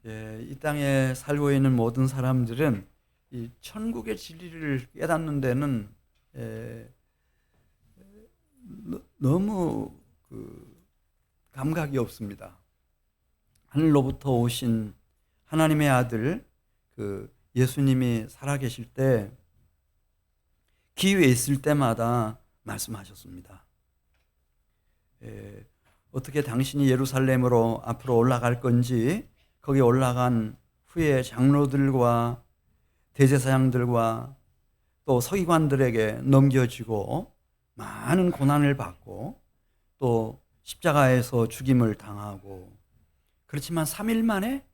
이 땅에 살고 있는 모든 사람들은 이 천국의 진리를 깨닫는 데는 너무 감각이 없습니다. 하늘로부터 오신 하나님의 아들 예수님이 살아계실 때 기회 있을 때마다 말씀하셨습니다. 어떻게 당신이 예루살렘으로 앞으로 올라갈 건지, 거기 올라간 후에 장로들과 대제사장들과 또 서기관들에게 넘겨지고 많은 고난을 받고 또 십자가에서 죽임을 당하고, 그렇지만 3일 만에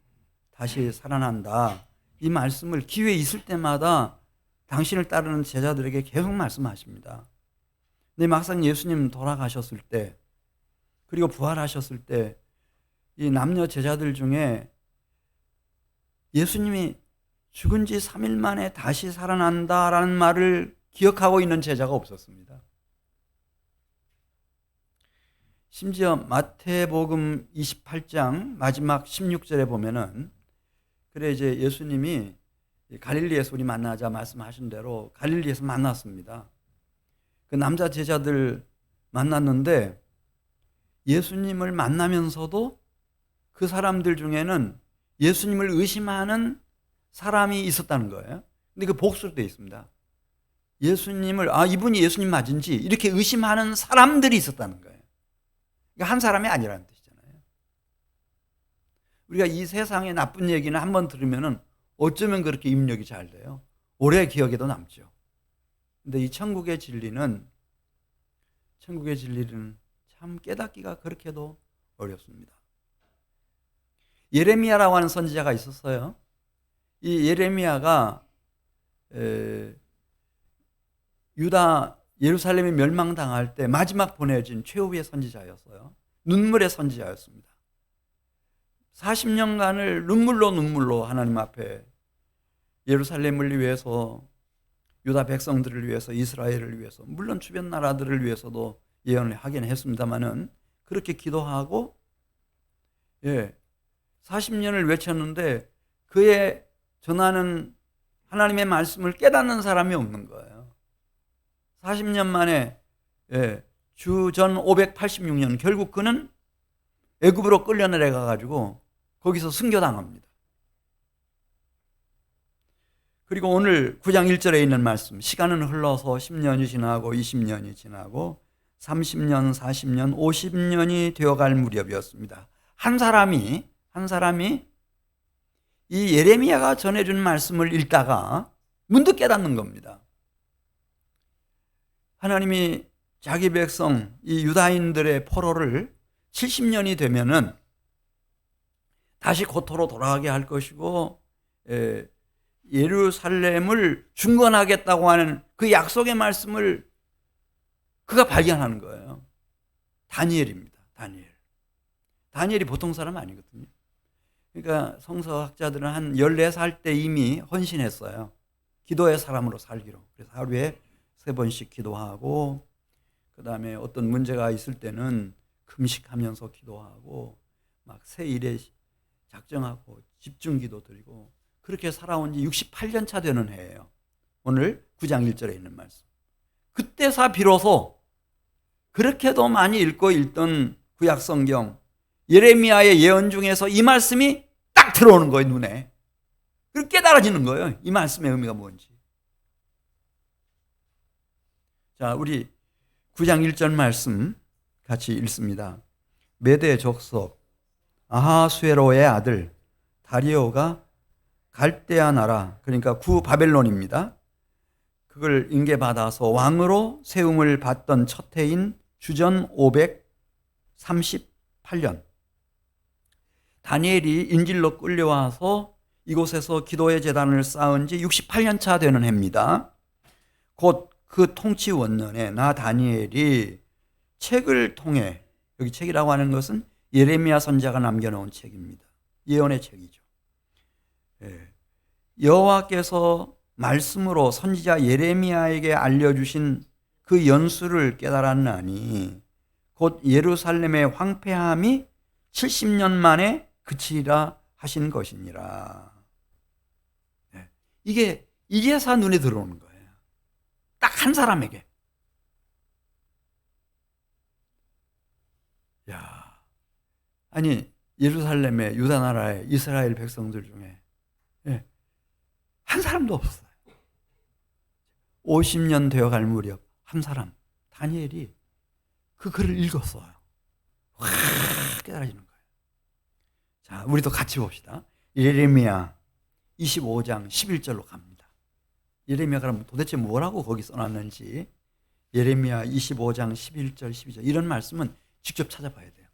다시 살아난다, 이 말씀을 기회 있을 때마다 당신을 따르는 제자들에게 계속 말씀하십니다. 근데 막상 예수님 돌아가셨을 때, 그리고 부활하셨을 때 이 남녀 제자들 중에 예수님이 죽은 지 3일 만에 다시 살아난다라는 말을 기억하고 있는 제자가 없었습니다. 심지어 마태복음 28장 마지막 16절에 보면은, 그래 이제 예수님이 갈릴리에서 우리 만나자 말씀하신 대로 갈릴리에서 만났습니다. 그 남자 제자들 만났는데 예수님을 만나면서도 그 사람들 중에는 예수님을 의심하는 사람이 있었다는 거예요. 근데 그 복수로 되어 있습니다. 예수님을, 이분이 예수님 맞은지 이렇게 의심하는 사람들이 있었다는 거예요. 그러니까 한 사람이 아니라는 뜻이잖아요. 우리가 이 세상의 나쁜 얘기는 한번 들으면 어쩌면 그렇게 입력이 잘 돼요. 오래 기억에도 남죠. 근데 이 천국의 진리는 참 깨닫기가 그렇게도 어렵습니다. 예레미야라고 하는 선지자가 있었어요. 이 예레미야가 유다 예루살렘이 멸망당할 때 마지막 보내진 최후의 선지자였어요. 눈물의 선지자였습니다. 40년간을 눈물로 하나님 앞에 예루살렘을 위해서, 유다 백성들을 위해서, 이스라엘을 위해서, 물론 주변 나라들을 위해서도 예언을 하긴 했습니다만은, 그렇게 기도하고 40년을 외쳤는데 그의 전하는 하나님의 말씀을 깨닫는 사람이 없는 거예요. 40년 만에 주전 586년 결국 그는 애굽으로 끌려내려 가지고 거기서 순교당합니다. 그리고 오늘 9장 1절에 있는 말씀, 시간은 흘러서 10년이 지나고 20년이 지나고 30년, 40년, 50년이 되어갈 무렵이었습니다. 한 사람이 이 예레미야가 전해준 말씀을 읽다가 문득 깨닫는 겁니다. 하나님이 자기 백성, 이 유다인들의 포로를 70년이 되면은 다시 고토로 돌아가게 할 것이고, 예루살렘을 중건하겠다고 하는 그 약속의 말씀을 그가 발견하는 거예요. 다니엘입니다. 다니엘이 보통 사람 아니거든요. 그러니까 성서학자들은 한 14살 때 이미 헌신했어요. 기도의 사람으로 살기로. 그래서 하루에 3번씩 기도하고, 그 다음에 어떤 문제가 있을 때는 금식하면서 기도하고, 막 새 일에 작정하고 집중 기도 드리고, 그렇게 살아온 지 68년 차 되는 해예요. 오늘 9장 1절에 있는 말씀. 그때서 비로소 그렇게도 많이 읽고 읽던 구약 성경 예레미야의 예언 중에서 이 말씀이 딱 들어오는 거예요, 눈에. 그리고 깨달아지는 거예요, 이 말씀의 의미가 뭔지. 자, 우리 9장 1절 말씀 같이 읽습니다. 메대 족속 아하수에로의 아들 다리오가 갈대아 나라, 그러니까 구바벨론입니다. 그걸 인계받아서 왕으로 세움을 받던 첫 해인 주전 538년, 다니엘이 인질로 끌려와서 이곳에서 기도의 제단을 쌓은 지 68년 차 되는 해입니다. 곧 그 통치 원년에 나 다니엘이 책을 통해, 여기 책이라고 하는 것은 예레미야 선지자가 남겨놓은 책입니다. 예언의 책이죠. 여호와께서 말씀으로 선지자 예레미야에게 알려주신 그 연수를 깨달았나니 곧 예루살렘의 황폐함이 70년 만에 그치리라 하신 것이니라. 네. 이게 이제서 눈에 들어오는 거예요. 딱 한 사람에게. 야, 아니 예루살렘의 유다 나라의 이스라엘 백성들 중에 한 사람도 없어요. 50년 되어갈 무렵 한 사람 다니엘이 그 글을 읽었어요. 확 깨달아지는 거예요. 자, 우리도 같이 봅시다. 예레미야 25장 11절로 갑니다. 예레미야가 그럼 도대체 뭐라고 거기 써놨는지 예레미야 25장 11절 12절 이런 말씀은 직접 찾아봐야 돼요.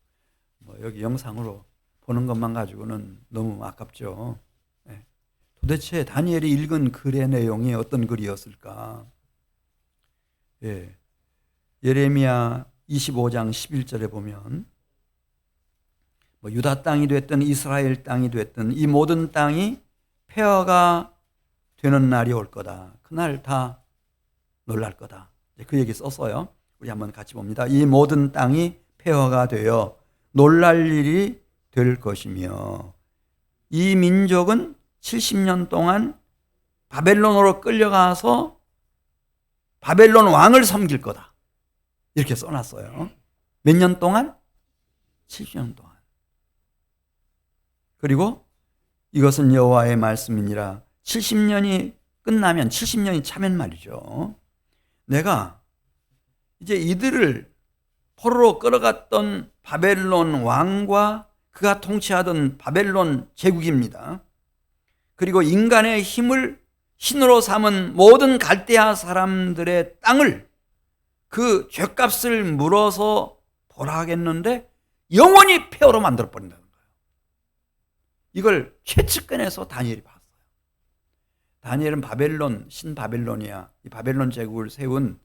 뭐 여기 영상으로 보는 것만 가지고는 너무 아깝죠. 네. 도대체 다니엘이 읽은 글의 내용이 어떤 글이었을까? 예. 예레미야 25장 11절에 보면 뭐 유다 땅이 됐든 이스라엘 땅이 됐든 이 모든 땅이 폐허가 되는 날이 올 거다. 그날 다 놀랄 거다. 그 얘기 썼어요. 우리 한번 같이 봅니다. 이 모든 땅이 폐허가 되어 놀랄 일이 될 것이며 이 민족은 70년 동안 바벨론으로 끌려가서 바벨론 왕을 섬길 거다. 이렇게 써놨어요. 몇 년 동안? 70년 동안. 그리고 이것은 여호와의 말씀이니라. 70년이 끝나면 70년이 차면 말이죠. 내가 이제 이들을 포로로 끌어갔던 바벨론 왕과 그가 통치하던 바벨론 제국입니다. 그리고 인간의 힘을 신으로 삼은 모든 갈대아 사람들의 땅을 그 죗값을 물어서 벌하겠는데 영원히 폐허로 만들어버린다는 거예요. 이걸 최측근에서 다니엘이 봤어요. 다니엘은 바벨론, 신바벨론이야. 이 바벨론 제국을 세운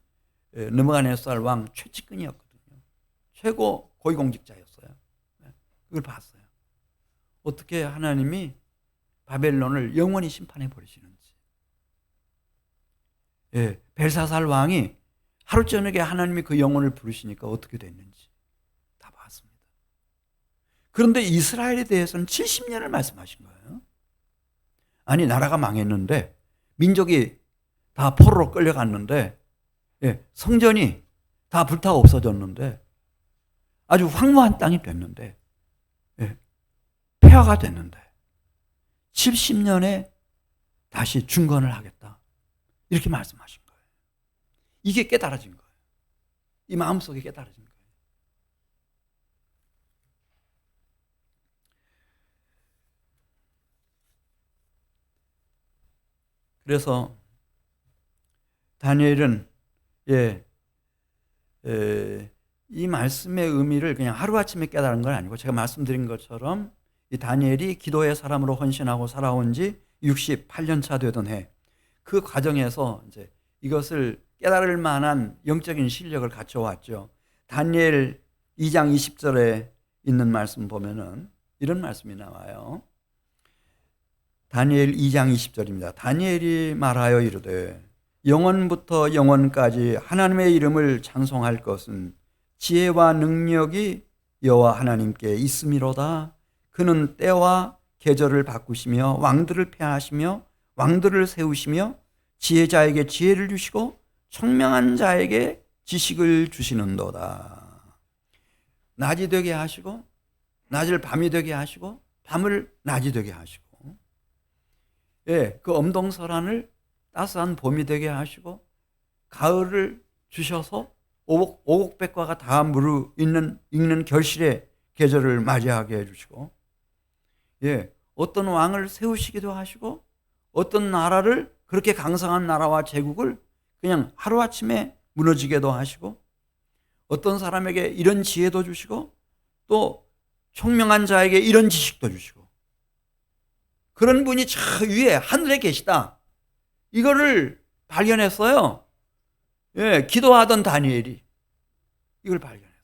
느부갓네살 왕 최측근이었거든요. 최고 고위공직자였어요. 그걸 봤어요. 어떻게 하나님이 바벨론을 영원히 심판해 버리시는지. 예, 벨사살 왕이 하루 저녁에 하나님이 그 영혼을 부르시니까 어떻게 됐는지 다 봤습니다. 그런데 이스라엘에 대해서는 70년을 말씀하신 거예요. 아니 나라가 망했는데 민족이 다 포로로 끌려갔는데 성전이 다 불타고 없어졌는데 아주 황무한 땅이 됐는데 폐허가 됐는데 70년에 다시 중건을 하겠다. 이렇게 말씀하신 거예요. 이게 깨달아진 거예요. 이 마음속에 깨달아진 거예요. 그래서 다니엘은 이 말씀의 의미를 그냥 하루아침에 깨달은 건 아니고 제가 말씀드린 것처럼 이 다니엘이 기도의 사람으로 헌신하고 살아온 지 68년 차 되던 해 그 과정에서 이제 이것을 깨달을 만한 영적인 실력을 갖춰왔죠. 다니엘 2장 20절에 있는 말씀 보면은 이런 말씀이 나와요. 다니엘 2장 20절입니다. 다니엘이 말하여 이르되 영원부터 영원까지 하나님의 이름을 찬송할 것은 지혜와 능력이 여호와 하나님께 있음이로다. 그는 때와 계절을 바꾸시며 왕들을 폐하시며 왕들을 세우시며 지혜자에게 지혜를 주시고 청명한 자에게 지식을 주시는도다. 낮이 되게 하시고 낮을 밤이 되게 하시고 밤을 낮이 되게 하시고 그 엄동설한을 따스한 봄이 되게 하시고 가을을 주셔서 오곡백과가 다 무르익는 결실의 계절을 맞이하게 해주시고 어떤 왕을 세우시기도 하시고 어떤 나라를 그렇게 강성한 나라와 제국을 그냥 하루아침에 무너지게도 하시고 어떤 사람에게 이런 지혜도 주시고 또 총명한 자에게 이런 지식도 주시고 그런 분이 저 위에 하늘에 계시다. 이거를 발견했어요. 기도하던 다니엘이 이걸 발견했어요.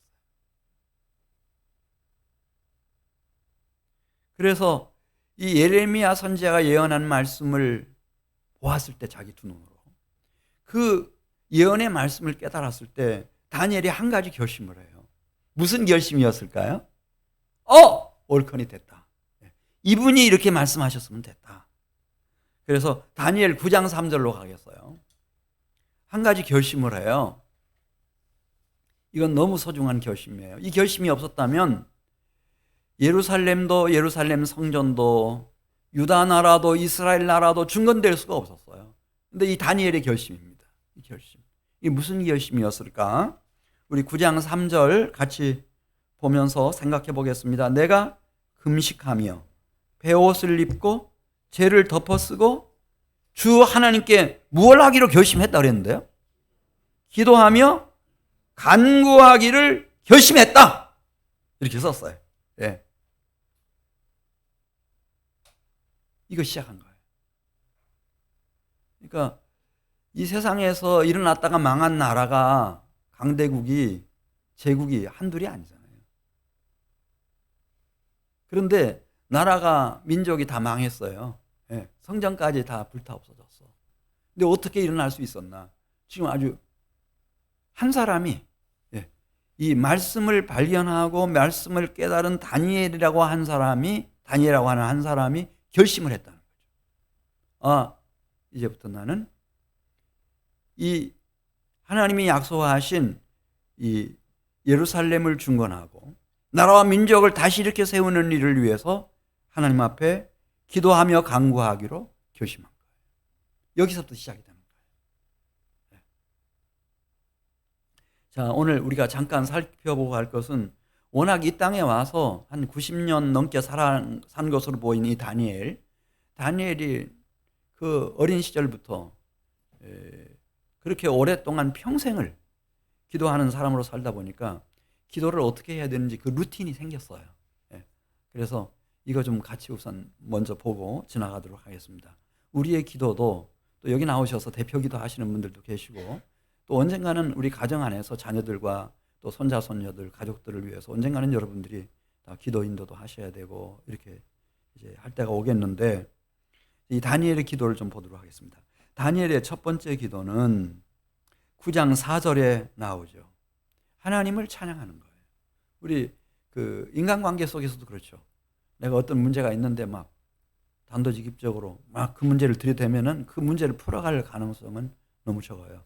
그래서 이 예레미야 선지자가 예언한 말씀을 보았을 때 자기 두 눈으로 그 예언의 말씀을 깨달았을 때 다니엘이 한 가지 결심을 해요. 무슨 결심이었을까요? 올컨이 됐다. 이분이 이렇게 말씀하셨으면 됐다. 그래서 다니엘 9장 3절로 가겠어요. 한 가지 결심을 해요. 이건 너무 소중한 결심이에요. 이 결심이 없었다면 예루살렘도 예루살렘 성전도 유다 나라도 이스라엘 나라도 중건될 수가 없었어요. 근데 이 다니엘의 결심입니다. 이 결심. 이게 무슨 결심이었을까? 우리 9장 3절 같이 보면서 생각해 보겠습니다. 내가 금식하며 베옷을 입고 죄를 덮어쓰고 주 하나님께 무엇을 하기로 결심했다 그랬는데요. 기도하며 간구하기를 결심했다. 이렇게 썼어요. 예. 이거 시작한 거예요. 그러니까 이 세상에서 일어났다가 망한 나라가 강대국이 제국이 한둘이 아니잖아요. 그런데 나라가 민족이 다 망했어요. 예. 성전까지 다 불타 없어졌어. 근데 어떻게 일어날 수 있었나? 지금 아주 한 사람이 이 말씀을 발견하고 말씀을 깨달은 다니엘이라고 한 사람이 다니엘이라고 하는 한 사람이 결심을 했다는 거죠. 이제부터 나는 이 하나님이 약속하신 이 예루살렘을 중건하고 나라와 민족을 다시 이렇게 세우는 일을 위해서 하나님 앞에 기도하며 간구하기로 결심한 거예요. 여기서부터 시작이 되는 거예요. 자, 오늘 우리가 잠깐 살펴보고 할 것은 워낙 이 땅에 와서 한 90년 넘게 산 것으로 보이는 이 다니엘이 그 어린 시절부터 그렇게 오랫동안 평생을 기도하는 사람으로 살다 보니까 기도를 어떻게 해야 되는지 그 루틴이 생겼어요. 그래서 이거 좀 같이 우선 먼저 보고 지나가도록 하겠습니다. 우리의 기도도 또 여기 나오셔서 대표 기도하시는 분들도 계시고 또 언젠가는 우리 가정 안에서 자녀들과 또 손자, 손녀들, 가족들을 위해서 언젠가는 여러분들이 다 기도 인도도 하셔야 되고 이렇게 이제 할 때가 오겠는데 이 다니엘의 기도를 좀 보도록 하겠습니다. 다니엘의 첫 번째 기도는 9장 4절에 나오죠. 하나님을 찬양하는 거예요. 우리 그 인간관계 속에서도 그렇죠. 내가 어떤 문제가 있는데 막 단도직입적으로 막 그 문제를 들이대면은 그 문제를 풀어갈 가능성은 너무 적어요.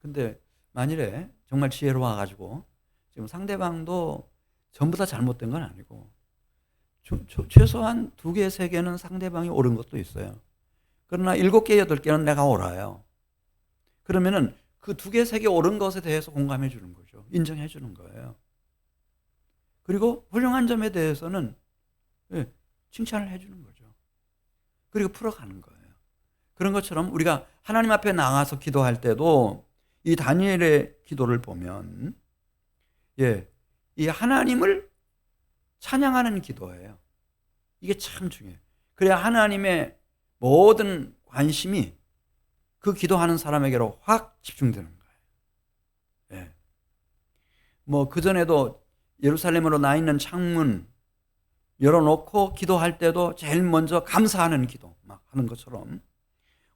근데 만일에 정말 지혜로워 가지고 지금 상대방도 전부 다 잘못된 건 아니고 최소한 2개, 3개는 상대방이 옳은 것도 있어요. 그러나 7개, 8개는 내가 옳아요. 그러면은 그 2개, 3개 옳은 것에 대해서 공감해 주는 거죠. 인정해 주는 거예요. 그리고 훌륭한 점에 대해서는 칭찬을 해 주는 거죠. 그리고 풀어가는 거예요. 그런 것처럼 우리가 하나님 앞에 나가서 기도할 때도 이 다니엘의 기도를 보면 이 하나님을 찬양하는 기도예요. 이게 참 중요해요. 그래야 하나님의 모든 관심이 그 기도하는 사람에게로 확 집중되는 거예요. 뭐 그전에도 예루살렘으로 나 있는 창문 열어놓고 기도할 때도 제일 먼저 감사하는 기도 막 하는 것처럼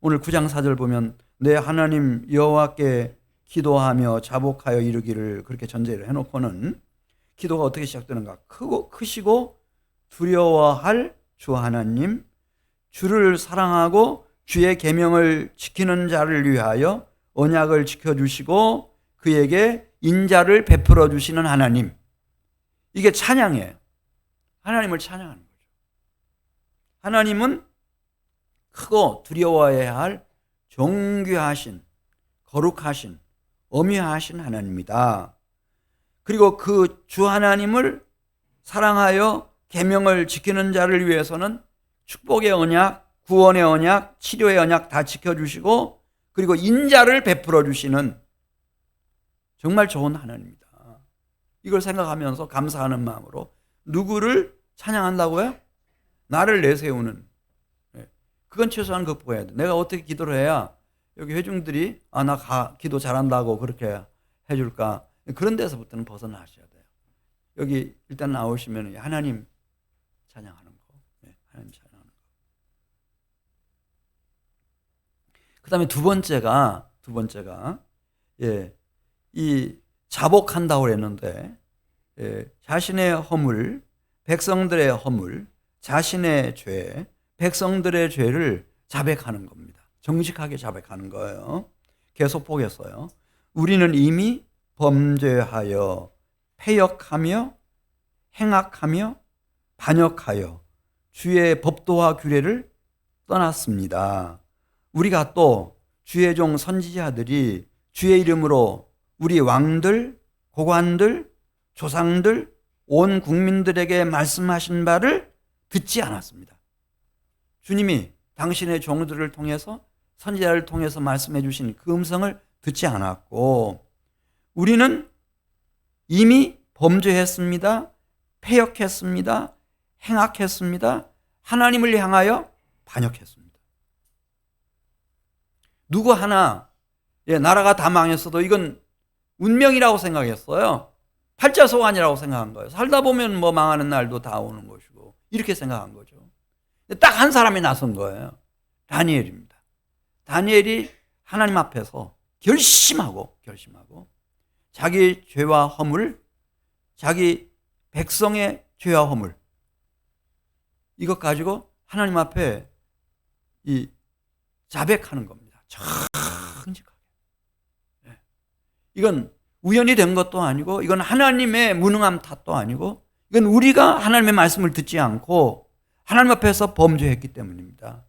오늘 9장 4절 보면 내 하나님 여호와께 기도하며 자복하여 이르기를 그렇게 전제를 해놓고는 기도가 어떻게 시작되는가? 크시고 두려워할 주 하나님, 주를 사랑하고 주의 계명을 지키는 자를 위하여 언약을 지켜주시고 그에게 인자를 베풀어 주시는 하나님. 이게 찬양이에요. 하나님을 찬양하는 거죠. 하나님은 크고 두려워해야 할 존귀하신, 거룩하신, 엄위하신 하나님이다. 그리고 그 주 하나님을 사랑하여 계명을 지키는 자를 위해서는 축복의 언약, 구원의 언약, 치료의 언약 다 지켜주시고 그리고 인자를 베풀어 주시는 정말 좋은 하나님입니다. 이걸 생각하면서 감사하는 마음으로 누구를 찬양한다고요? 나를 내세우는. 그건 최소한 극복해야 돼. 내가 어떻게 기도를 해야 여기 회중들이 나 기도 잘한다고 그렇게 해줄까? 그런 데서부터는 벗어나셔야 돼요. 여기 일단 나오시면 하나님 찬양하는 거. 하나님 찬양하는 거. 그 다음에 두 번째가 이 자복한다고 그랬는데 자신의 허물, 백성들의 허물, 자신의 죄, 백성들의 죄를 자백하는 겁니다. 정직하게 자백하는 거예요. 계속 보겠어요. 우리는 이미 범죄하여 패역하며 행악하며 반역하여 주의 법도와 규례를 떠났습니다. 우리가 또 주의 종 선지자들이 주의 이름으로 우리 왕들, 고관들, 조상들, 온 국민들에게 말씀하신 바를 듣지 않았습니다. 주님이 당신의 종들을 통해서 선지자를 통해서 말씀해 주신 그 음성을 듣지 않았고 우리는 이미 범죄했습니다. 패역했습니다. 행악했습니다. 하나님을 향하여 반역했습니다. 누구 하나 나라가 다 망했어도 이건 운명이라고 생각했어요. 팔자소환이라고 생각한 거예요. 살다 보면 뭐 망하는 날도 다 오는 것이고 이렇게 생각한 거죠. 딱 한 사람이 나선 거예요. 다니엘입니다. 다니엘이 하나님 앞에서 결심하고 자기 죄와 허물, 자기 백성의 죄와 허물 이것 가지고 하나님 앞에 이 자백하는 겁니다. 정직하게. 이건 우연히 된 것도 아니고 이건 하나님의 무능함 탓도 아니고 이건 우리가 하나님의 말씀을 듣지 않고 하나님 앞에서 범죄했기 때문입니다.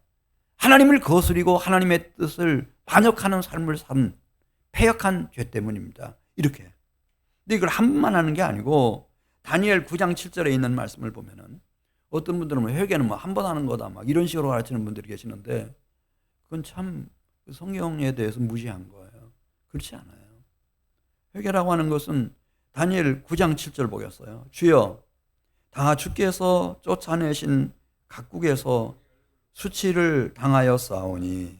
하나님을 거스리고 하나님의 뜻을 반역하는 삶을 산 패역한 죄 때문입니다. 이렇게. 근데 이걸 한 번만 하는 게 아니고 다니엘 9장 7절에 있는 말씀을 보면은 어떤 분들은 회개는 뭐 한 번 하는 거다 막 이런 식으로 가르치는 분들이 계시는데 그건 참 성경에 대해서 무시한 거예요. 그렇지 않아요. 회개라고 하는 것은 다니엘 9장 7절 보겠어요. 주여 다 주께서 쫓아내신 각국에서 수치를 당하였사오니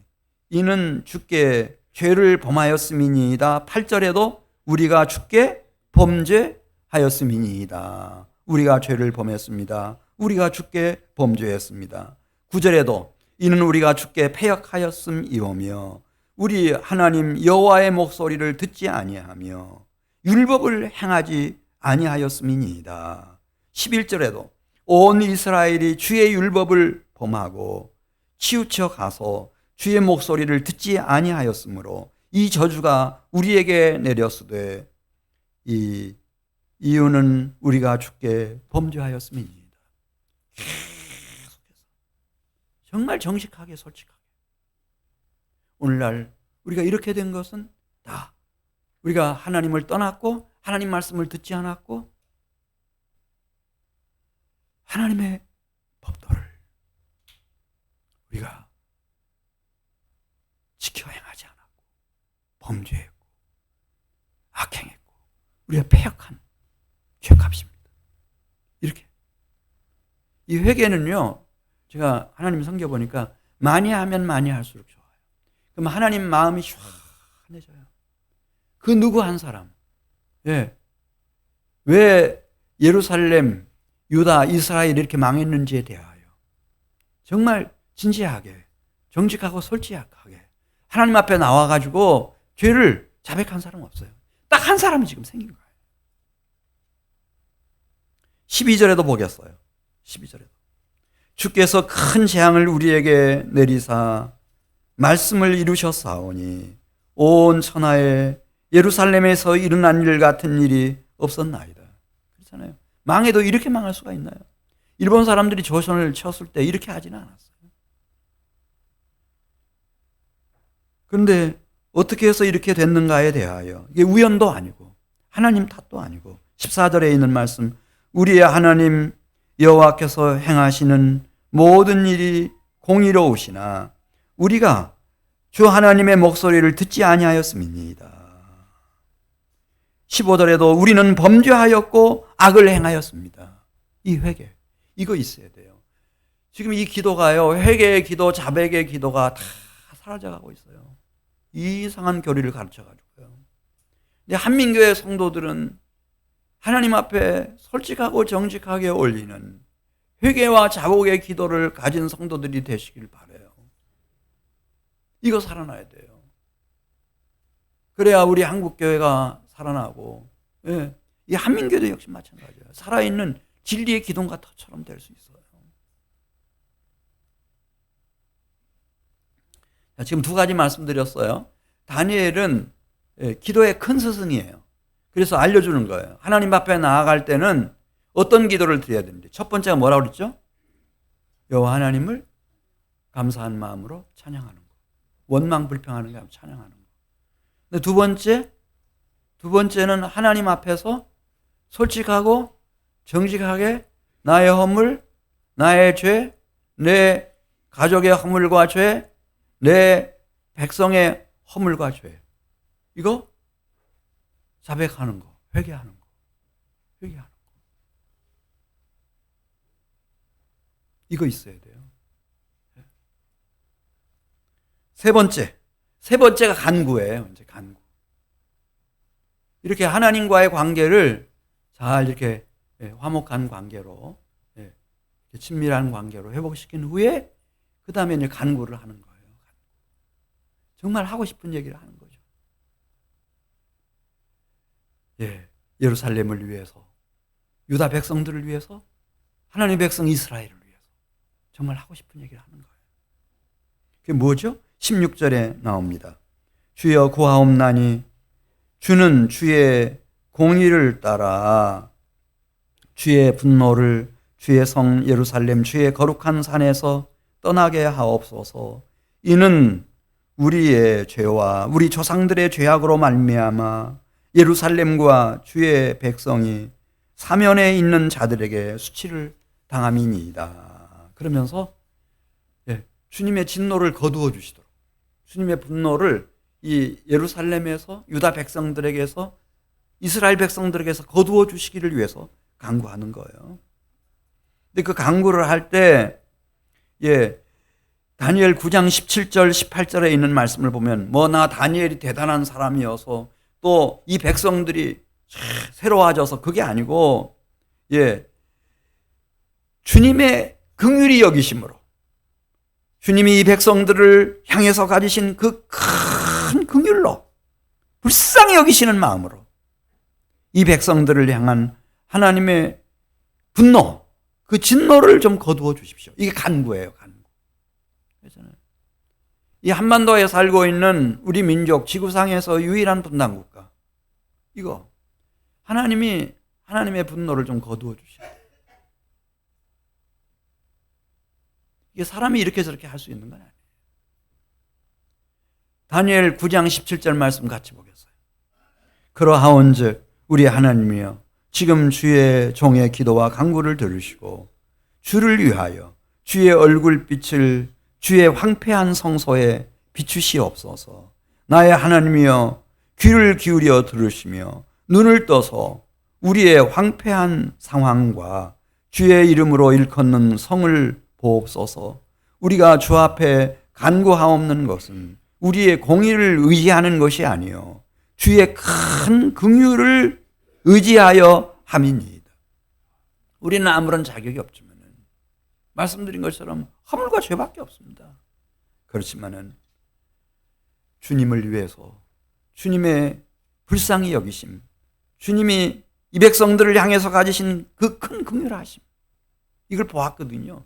이는 주께 죄를 범하였음이니이다. 8절에도 우리가 주께 범죄하였음이니이다. 우리가 죄를 범했습니다. 우리가 주께 범죄했습니다. 9절에도 이는 우리가 주께 패역하였음이오며 우리 하나님 여호와의 목소리를 듣지 아니하며 율법을 행하지 아니하였음이니이다. 11절에도 온 이스라엘이 주의 율법을 범하고 치우쳐 가서 주의 목소리를 듣지 아니하였으므로 이 저주가 우리에게 내렸으되 이 이유는 우리가 주께 범죄하였음이니이다. 계속해서 정말 정직하게 솔직하게 오늘날 우리가 이렇게 된 것은 다 우리가 하나님을 떠났고 하나님 말씀을 듣지 않았고 하나님의 법도를 우리가 지켜 행하지 않았고 범죄했고 악행했고 우리가 패역한 죄값입니다. 이렇게 이 회개는요 제가 하나님 성경 보니까 많이 하면 많이 할수록 좋아요. 그럼 하나님 마음이 시원해져요. 그 누구 한 사람 왜 예루살렘 유다, 이스라엘 이렇게 망했는지에 대하여 정말 진지하게 정직하고 솔직하게 하나님 앞에 나와가지고 죄를 자백한 사람은 없어요. 딱 한 사람이 지금 생긴 거예요. 12절에도 보겠어요. 12절에도 주께서 큰 재앙을 우리에게 내리사 말씀을 이루셨사오니 온 천하에 예루살렘에서 일어난 일 같은 일이 없었나이다. 그렇잖아요. 망해도 이렇게 망할 수가 있나요? 일본 사람들이 조선을 쳤을 때 이렇게 하지는 않았어요. 그런데 어떻게 해서 이렇게 됐는가에 대하여 이게 우연도 아니고 하나님 탓도 아니고 14절에 있는 말씀 우리의 하나님 여호와께서 행하시는 모든 일이 공의로우시나 우리가 주 하나님의 목소리를 듣지 아니하였음이니이다. 15절에도 우리는 범죄하였고 악을 행하였습니다. 이 회개 이거 있어야 돼요. 지금 이 기도가요 회개의 기도, 자백의 기도가 다 사라져가고 있어요. 이상한 교리를 가르쳐가지고요. 근데 한민교회 성도들은 하나님 앞에 솔직하고 정직하게 올리는 회개와 자복의 기도를 가진 성도들이 되시길 바라요. 이거 살아나야 돼요. 그래야 우리 한국교회가 살아나고 이 한민교회도 역시 마찬가지예요. 살아있는 진리의 기둥같아처럼 될 수 있어요. 지금 두 가지 말씀드렸어요. 다니엘은 기도의 큰 스승이에요. 그래서 알려주는 거예요. 하나님 앞에 나아갈 때는 어떤 기도를 드려야 되는지. 첫 번째가 뭐라고 그랬죠? 여호와 하나님을 감사한 마음으로 찬양하는 거. 원망 불평하는 게 아니라 찬양하는 거. 근데 두 번째는 하나님 앞에서 솔직하고 정직하게 나의 허물, 나의 죄, 내 가족의 허물과 죄, 내 백성의 허물과 죄. 이거 자백하는 거, 회개하는 거. 이거 있어야 돼요. 세 번째가 간구예요. 이제 간구. 이렇게 하나님과의 관계를 잘 이렇게 화목한 관계로, 친밀한 관계로 회복시킨 후에 그 다음에 이제 간구를 하는 거예요. 정말 하고 싶은 얘기를 하는 거죠. 예루살렘을 위해서, 유다 백성들을 위해서, 하나님의 백성 이스라엘을 위해서 정말 하고 싶은 얘기를 하는 거예요. 그게 뭐죠? 16절에 나옵니다. 주여 구하옵나니 주는 주의 공의를 따라 주의 분노를 주의 성 예루살렘 주의 거룩한 산에서 떠나게 하옵소서. 이는 우리의 죄와 우리 조상들의 죄악으로 말미암아 예루살렘과 주의 백성이 사면에 있는 자들에게 수치를 당함이니이다. 그러면서 주님의 진노를 거두어 주시도록, 주님의 분노를 이 예루살렘에서 유다 백성들에게서 이스라엘 백성들에게서 거두어 주시기를 위해서 간구하는 거예요. 근데 그 간구를 할 때 다니엘 9장 17절 18절에 있는 말씀을 보면 나 다니엘이 대단한 사람이어서 또 이 백성들이 새로워져서 그게 아니고 주님의 긍휼히 여기심으로 주님이 이 백성들을 향해서 가지신 그 큰 긍휼로 불쌍히 여기시는 마음으로 이 백성들을 향한 하나님의 분노, 그 진노를 좀 거두어 주십시오. 이게 간구예요. 간구. 이 한반도에 살고 있는 우리 민족 지구상에서 유일한 분단 국가, 이거 하나님이 하나님의 분노를 좀 거두어 주셔야 돼요. 이게 사람이 이렇게 저렇게 할 수 있는 건 아니에요. 다니엘 9장 17절 말씀 같이 보겠어요. 그러하온즉 우리 하나님이여 지금 주의 종의 기도와 간구를 들으시고 주를 위하여 주의 얼굴빛을 주의 황폐한 성소에 비추시옵소서. 나의 하나님이여 귀를 기울여 들으시며 눈을 떠서 우리의 황폐한 상황과 주의 이름으로 일컫는 성을 보옵소서. 우리가 주 앞에 간구하옵는 것은 우리의 공의를 의지하는 것이 아니요 주의 큰 긍휼을 의지하여 함이니이다. 우리는 아무런 자격이 없지만 말씀드린 것처럼 허물과 죄밖에 없습니다. 그렇지만은 주님을 위해서 주님의 불쌍히 여기심, 주님이 이 백성들을 향해서 가지신 그 큰 긍휼하심, 이걸 보았거든요.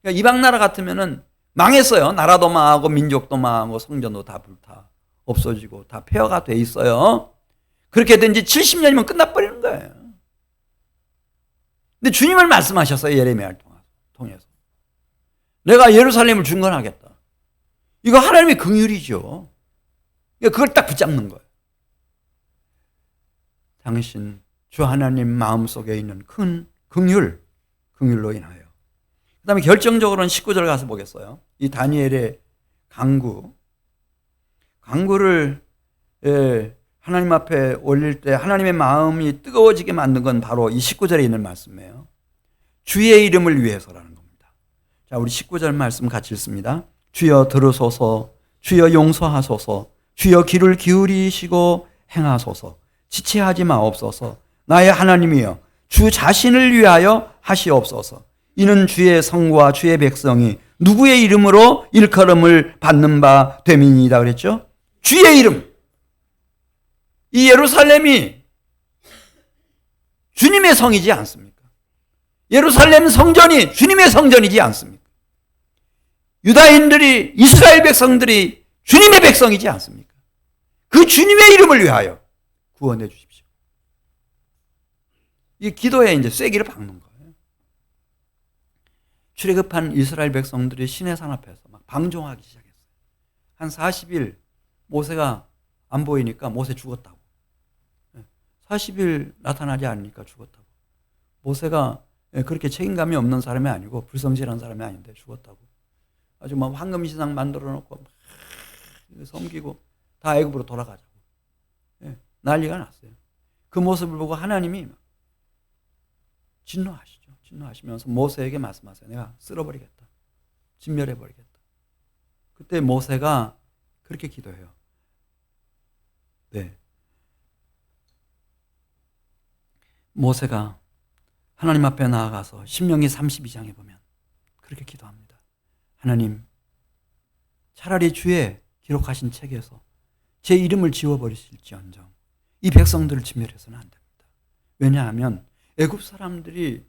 그러니까 이방 나라 같으면은 망했어요. 나라도 망하고 민족도 망하고 성전도 다 불타 없어지고 다 폐허가 돼 있어요. 그렇게 된 지 70년이면 끝나버리는 거예요. 근데 주님을 말씀하셨어요. 예레미야를 통해서. 내가 예루살렘을 중건하겠다. 이거 하나님의 긍휼이죠. 그걸 딱 붙잡는 거예요. 당신 주 하나님 마음속에 있는 큰 긍휼로 인하여. 그 다음에 결정적으로는 19절 가서 보겠어요. 이 다니엘의 간구를 하나님 앞에 올릴 때 하나님의 마음이 뜨거워지게 만든 건 바로 이 19절에 있는 말씀이에요. 주의 이름을 위해서라는 겁니다. 자, 우리 19절 말씀 같이 읽습니다. 주여 들으소서, 주여 용서하소서, 주여 귀를 기울이시고 행하소서, 지체하지 마옵소서. 나의 하나님이여 주 자신을 위하여 하시옵소서. 이는 주의 성과 주의 백성이 누구의 이름으로 일컬음을 받는 바 됨이니이다 그랬죠? 주의 이름. 이 예루살렘이 주님의 성이지 않습니까? 예루살렘 성전이 주님의 성전이지 않습니까? 유다인들이, 이스라엘 백성들이 주님의 백성이지 않습니까? 그 주님의 이름을 위하여 구원해 주십시오. 이 기도에 이제 쐐기를 박는 거예요. 출애굽한 이스라엘 백성들이 시내산 앞에서 막 방종하기 시작했어요. 한 40일 모세가 안 보이니까 모세 죽었다고. 40일 나타나지 않으니까 죽었다고. 모세가 그렇게 책임감이 없는 사람이 아니고 불성실한 사람이 아닌데 죽었다고. 아주 막 황금신상 만들어 놓고 섬기고 다 애굽으로 돌아가자고. 난리가 났어요. 그 모습을 보고 하나님이 진노하시죠. 진노하시면서 모세에게 말씀하세요. 내가 쓸어버리겠다. 진멸해버리겠다. 그때 모세가 그렇게 기도해요. 네. 모세가 하나님 앞에 나아가서 신명기 32장에 보면 그렇게 기도합니다. 하나님, 차라리 주의 기록하신 책에서 제 이름을 지워버리실지언정 이 백성들을 진멸해서는 안 됩니다. 왜냐하면 애굽 사람들이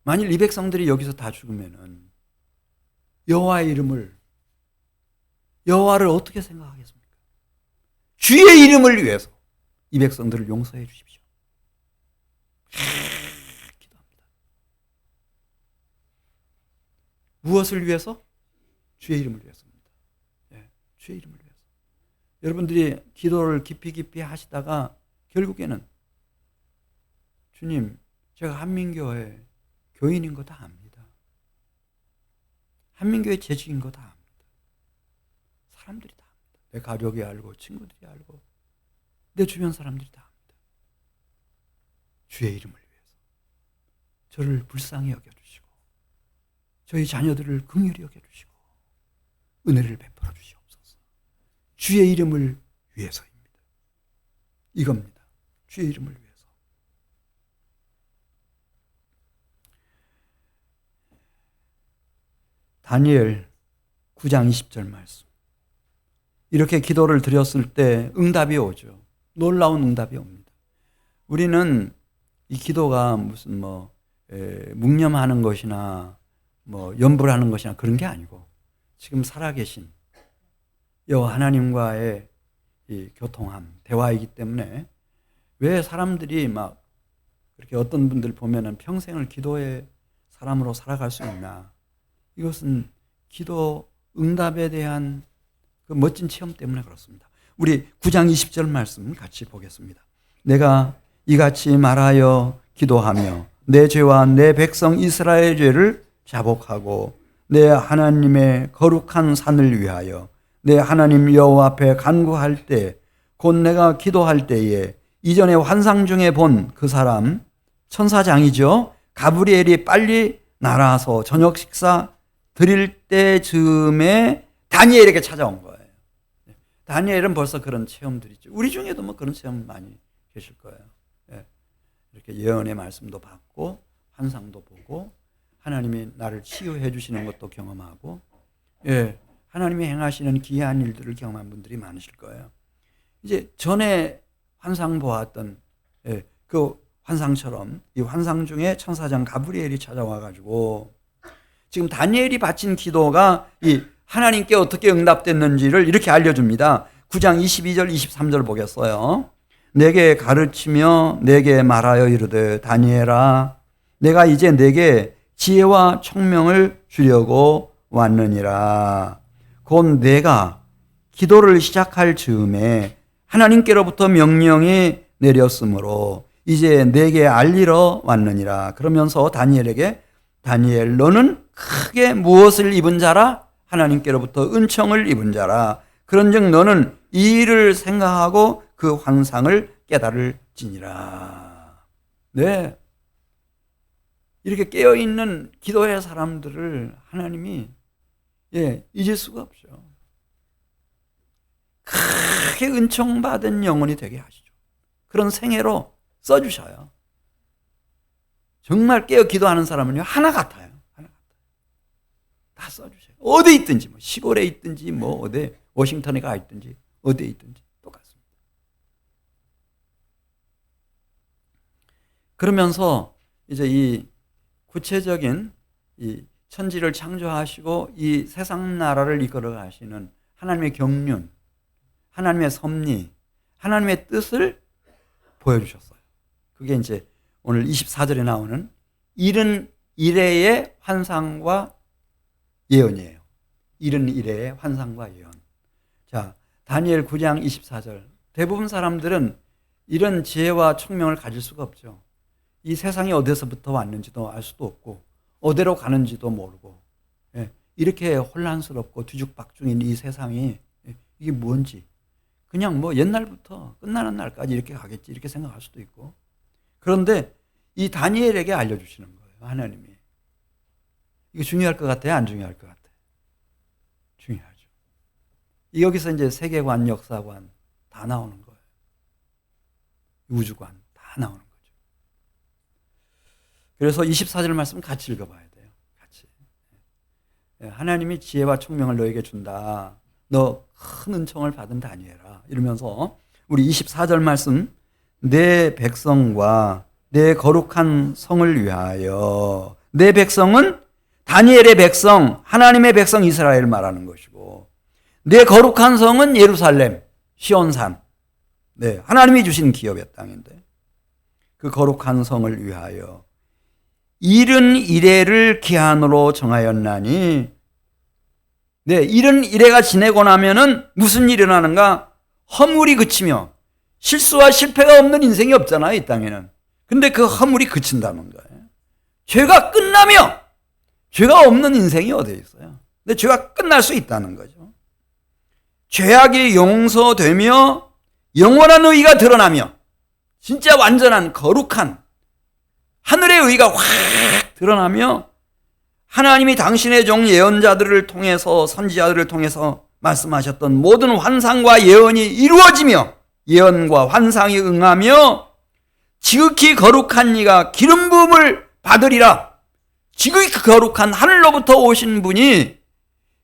만일 이 백성들이 여기서 다 죽으면은 여호와의 이름을 여호와를 어떻게 생각하겠습니까? 주의 이름을 위해서 이 백성들을 용서해 주십시오. 기도합니다. 무엇을 위해서? 주의 이름을 위해서입니다. 주의 이름을 위해서. 여러분들이 기도를 깊이 하시다가 결국에는 주님, 제가 한민교회 교인인 거 다 압니다. 한민교회 재직인 거 다 압니다. 사람들이 다 압니다. 내 가족이 알고 친구들이 알고 내 주변 사람들이 다 압니다. 주의 이름을 위해서 저를 불쌍히 여겨주시고 저희 자녀들을 긍휼히 여겨주시고 은혜를 베풀어 주시옵소서. 주의 이름을 위해서입니다. 이겁니다. 주의 이름을 위해서. 다니엘 9장 20절 말씀. 이렇게 기도를 드렸을 때 응답이 오죠. 놀라운 응답이 옵니다. 우리는 이 기도가 무슨 묵념하는 것이나 염불하는 것이나 그런 게 아니고 지금 살아계신 여호와 하나님과의 이 교통함, 대화이기 때문에 왜 사람들이 막 그렇게 어떤 분들 보면은 평생을 기도의 사람으로 살아갈 수 있나? 이것은 기도 응답에 대한 그 멋진 체험 때문에 그렇습니다. 우리 9장 20절 말씀 같이 보겠습니다. 내가 이같이 말하여 기도하며 내 죄와 내 백성 이스라엘의 죄를 자복하고 내 하나님의 거룩한 산을 위하여 내 하나님 여호와 앞에 간구할 때 곧 내가 기도할 때에 이전에 환상 중에 본 그 사람 천사장이죠. 가브리엘이 빨리 날아와서 저녁 식사 드릴 때쯤에 다니엘에게 찾아온 거예요. 다니엘은 벌써 그런 체험들이 있죠. 우리 중에도 그런 체험 많이 계실 거예요. 이렇게 예언의 말씀도 받고 환상도 보고 하나님이 나를 치유해 주시는 것도 경험하고 하나님이 행하시는 기이한 일들을 경험한 분들이 많으실 거예요. 이제 전에 환상 보았던 그 환상처럼 이 환상 중에 천사장 가브리엘이 찾아와 가지고 지금 다니엘이 바친 기도가 이 하나님께 어떻게 응답됐는지를 이렇게 알려줍니다. 9장 22절 23절 보겠어요. 내게 가르치며 내게 말하여 이르되 다니엘아 내가 이제 내게 지혜와 총명을 주려고 왔느니라. 곧 내가 기도를 시작할 즈음에 하나님께로부터 명령이 내렸으므로 이제 내게 알리러 왔느니라. 그러면서 다니엘에게 다니엘 너는 크게 무엇을 입은 자라? 하나님께로부터 은총을 입은 자라. 그런즉 너는 이 일을 생각하고 그 환상을 깨달을지니라. 네. 이렇게 깨어있는 기도의 사람들을 하나님이 잊을 수가 없죠. 크게 은총받은 영혼이 되게 하시죠. 그런 생애로 써주셔요. 정말 깨어 기도하는 사람은요 하나 같아요. 하나 같아요. 다 써주셔요. 어디 있든지 시골에 있든지 어디 워싱턴에 가 있든지 어디에 있든지 똑같습니다. 그러면서 이제 이 구체적인 이 천지를 창조하시고 이 세상 나라를 이끌어 가시는 하나님의 경륜, 하나님의 섭리, 하나님의 뜻을 보여주셨어요. 그게 이제 오늘 24절에 나오는 이른 이래의 환상과 예언이에요. 이른 이래의 환상과 예언. 자, 다니엘 9장 24절. 대부분 사람들은 이런 지혜와 총명을 가질 수가 없죠. 이 세상이 어디서부터 왔는지도 알 수도 없고 어디로 가는지도 모르고 이렇게 혼란스럽고 뒤죽박죽인 이 세상이 이게 뭔지 그냥 뭐 옛날부터 끝나는 날까지 이렇게 가겠지 이렇게 생각할 수도 있고, 그런데 이 다니엘에게 알려주시는 거예요. 하나님이. 이거 중요할 것 같아요? 안 중요할 것 같아요? 중요하죠. 여기서 이제 세계관, 역사관 다 나오는 거예요. 우주관 다 나오는 거죠. 그래서 24절 말씀 같이 읽어봐야 돼요. 같이. 하나님이 지혜와 총명을 너에게 준다. 너 큰 은총을 받은 다니엘아. 이러면서 우리 24절 말씀, 내 백성과 내 거룩한 성을 위하여. 내 백성은 다니엘의 백성, 하나님의 백성 이스라엘을 말하는 것이고, 내 거룩한 성은 예루살렘, 시온산. 네, 하나님이 주신 기업의 땅인데 그 거룩한 성을 위하여 이른 이래를 기한으로 정하였나니. 네, 이른 이래가 지내고 나면은 무슨 일이 일어나는가? 허물이 그치며, 실수와 실패가 없는 인생이 없잖아요, 이 땅에는. 근데 그 허물이 그친다는 거예요. 죄가 끝나며, 죄가 없는 인생이 어디에 있어요? 근데 죄가 끝날 수 있다는 거죠. 죄악이 용서되며 영원한 의가 드러나며, 진짜 완전한 거룩한 하늘의 의가 확 드러나며, 하나님이 당신의 종 예언자들을 통해서, 선지자들을 통해서 말씀하셨던 모든 환상과 예언이 이루어지며, 예언과 환상이 응하며, 지극히 거룩한 이가 기름 부음을 받으리라. 지극히 거룩한 하늘로부터 오신 분이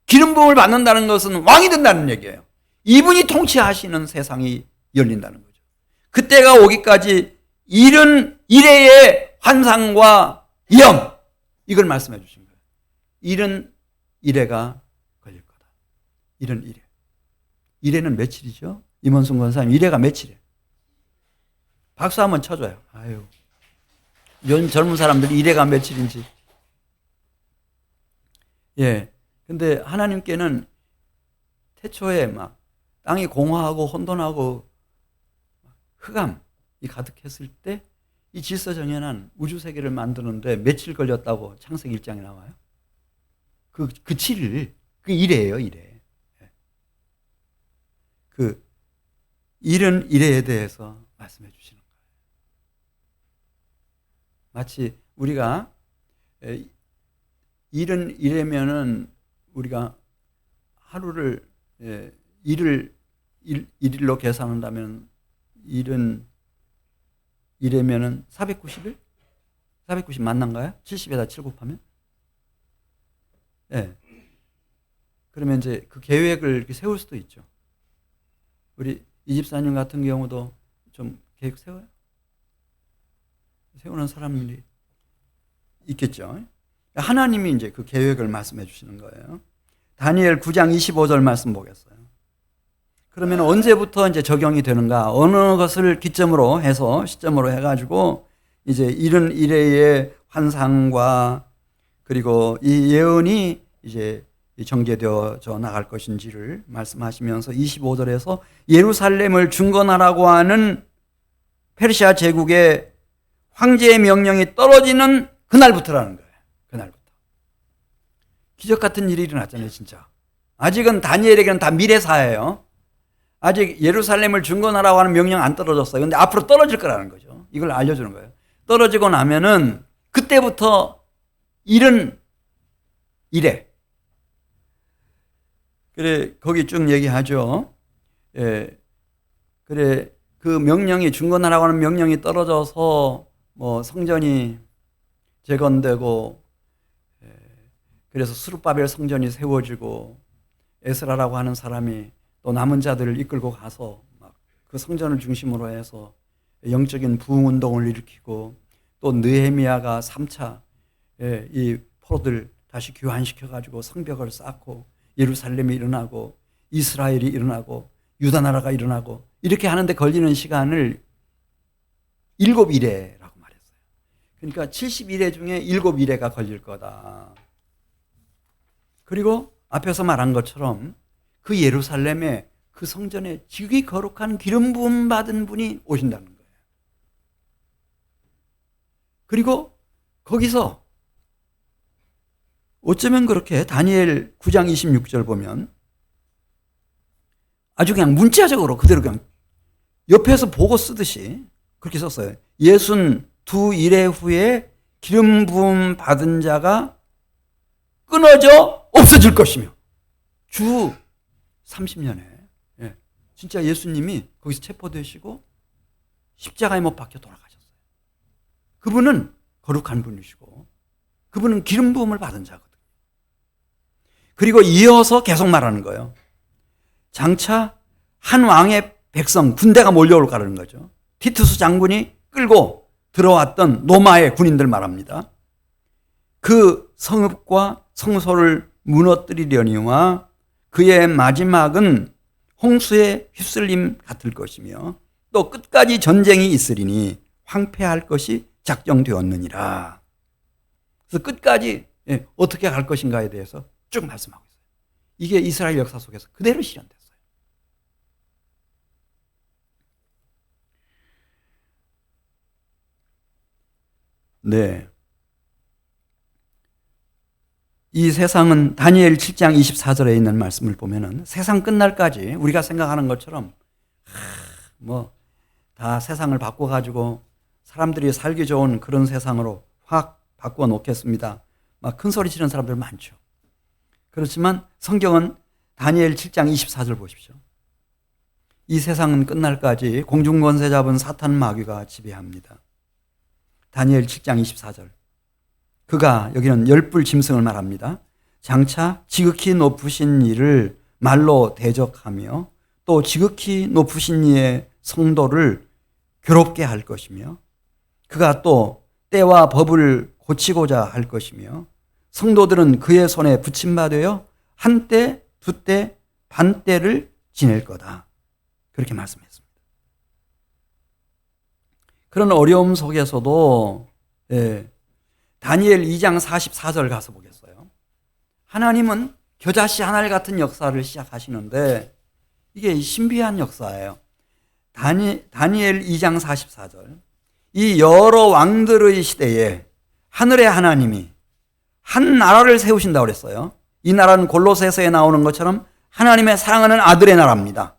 기름 부음을 받는다는 것은 왕이 된다는 얘기예요. 이분이 통치하시는 세상이 열린다는 거죠. 그때가 오기까지 이른 이래의 환상과 예언, 이걸 말씀해 주신 거예요. 이른 이래가 걸릴 거다. 이른 이래. 이래는 며칠이죠? 임원순 권사님, 이래가 며칠이에요? 박수 한번 쳐줘요. 아유, 요즘 젊은 사람들이 이래가 며칠인지. 예. 근데 하나님께는 태초에 막 땅이 공허하고 혼돈하고 흑암이 가득했을 때 이 질서정연한 우주세계를 만드는데 며칠 걸렸다고 창세기 1장에 나와요. 그 7일, 그 이래예요, 이래. 그 이른 이래에 대해서 말씀해 주시는 거예요. 마치 우리가 이른 이래면은 우리가 하루를 일일로 계산한다면 이른 이래면은 490일? 490 맞는가요? 70에다 7 곱하면? 예. 그러면 이제 그 계획을 이렇게 세울 수도 있죠. 우리 이 집사님 같은 경우도 좀 계획 세워요? 세우는 사람들이 있겠죠. 하나님이 이제 그 계획을 말씀해 주시는 거예요. 다니엘 9장 25절 말씀 보겠어요. 그러면 언제부터 이제 적용이 되는가? 어느 것을 기점으로 해서, 시점으로 해가지고 이제 이른 이래의 환상과 그리고 이 예언이 이제 전개되어져 나갈 것인지를 말씀하시면서 25절에서 예루살렘을 중건하라고 하는 페르시아 제국의 황제의 명령이 떨어지는 그날부터라는 거예요. 그날부터. 기적 같은 일이 일어났잖아요, 진짜. 아직은 다니엘에게는 다 미래사예요. 아직 예루살렘을 중건하라고 하는 명령 안 떨어졌어요. 근데 앞으로 떨어질 거라는 거죠. 이걸 알려주는 거예요. 떨어지고 나면은 그때부터 이른 이래. 그래, 거기 쭉 얘기하죠. 예. 그래, 그 명령이, 중건하라고 하는 명령이 떨어져서 뭐 성전이 재건되고, 그래서 스룹바벨 성전이 세워지고, 에스라라고 하는 사람이 또 남은 자들을 이끌고 가서 막 그 성전을 중심으로 해서 영적인 부흥운동을 일으키고, 또 느헤미야가 3차 이 포로들 다시 교환시켜가지고 성벽을 쌓고 예루살렘이 일어나고, 이스라엘이 일어나고 유다 나라가 일어나고 이렇게 하는데 걸리는 시간을 7일에라고 말했어요. 그러니까 70일에 중에 7일에가 걸릴 거다. 그리고 앞에서 말한 것처럼 그 예루살렘에 그 성전에 지극히 거룩한 기름 부음 받은 분이 오신다는 거예요. 그리고 거기서 어쩌면 그렇게 다니엘 9장 26절 보면 아주 그냥 문자적으로 그대로 그냥 옆에서 보고 쓰듯이 그렇게 썼어요. 62일의 후에 기름 부음 받은 자가 끊어져 없어질 것이며 주 30년에 진짜 예수님이 거기서 체포되시고 십자가에 못 박혀 돌아가셨어요. 그분은 거룩한 분이시고 그분은 기름 부음을 받은 자거든요. 그리고 이어서 계속 말하는 거예요. 장차 한 왕의 백성 군대가 몰려올 거라는 거죠. 티투스 장군이 끌고 들어왔던 로마의 군인들 말합니다. 그 성읍과 성소를 무너뜨리려니와 그의 마지막은 홍수의 휩쓸림 같을 것이며 또 끝까지 전쟁이 있으리니 황폐할 것이 작정되었느니라. 그래서 끝까지 어떻게 갈 것인가에 대해서 쭉 말씀하고 있어요. 이게 이스라엘 역사 속에서 그대로 실현됐어요. 네. 이 세상은 다니엘 7장 24절에 있는 말씀을 보면은 세상 끝날까지 우리가 생각하는 것처럼 다 세상을 바꿔가지고 사람들이 살기 좋은 그런 세상으로 확 바꿔 놓겠습니다. 막 큰 소리 치는 사람들 많죠. 그렇지만 성경은 다니엘 7장 24절 보십시오. 이 세상은 끝날까지 공중권세 잡은 사탄 마귀가 지배합니다. 다니엘 7장 24절. 그가 여기는 열불 짐승을 말합니다. 장차 지극히 높으신 이를 말로 대적하며 또 지극히 높으신 이의 성도를 괴롭게 할 것이며 그가 또 때와 법을 고치고자 할 것이며 성도들은 그의 손에 붙임받아 한때, 두때, 반때를 지낼 거다. 그렇게 말씀했습니다. 그런 어려움 속에서도 다니엘 2장 44절 가서 보겠어요. 하나님은 겨자씨 하늘 같은 역사를 시작하시는데 이게 신비한 역사예요. 다니엘 2장 44절. 이 여러 왕들의 시대에 하늘의 하나님이 한 나라를 세우신다고 그랬어요. 이 나라는 골로새서에 나오는 것처럼 하나님의 사랑하는 아들의 나라입니다.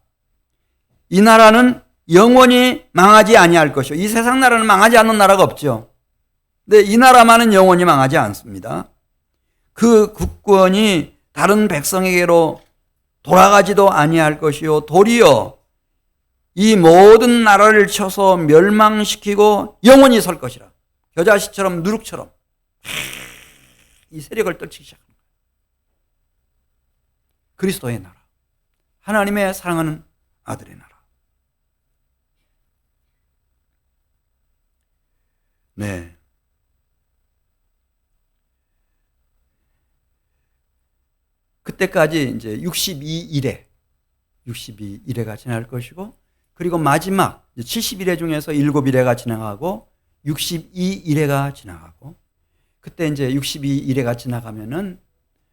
이 나라는 영원히 망하지 아니할 것이요. 이 세상 나라는 망하지 않는 나라가 없죠. 근데 이 나라만은 영원히 망하지 않습니다. 그 국권이 다른 백성에게로 돌아가지도 아니할 것이요. 도리어 이 모든 나라를 쳐서 멸망시키고 영원히 설 것이라. 겨자씨처럼 누룩처럼 이 세력을 떨치기 시작합니다. 그리스도의 나라. 하나님의 사랑하는 아들의 나라. 네. 그때까지 이제 62일회가 지날 것이고, 그리고 마지막 70일회 중에서 7일회가 지나가고 62일회가 지나가고, 그때 이제 62일회가 지나가면은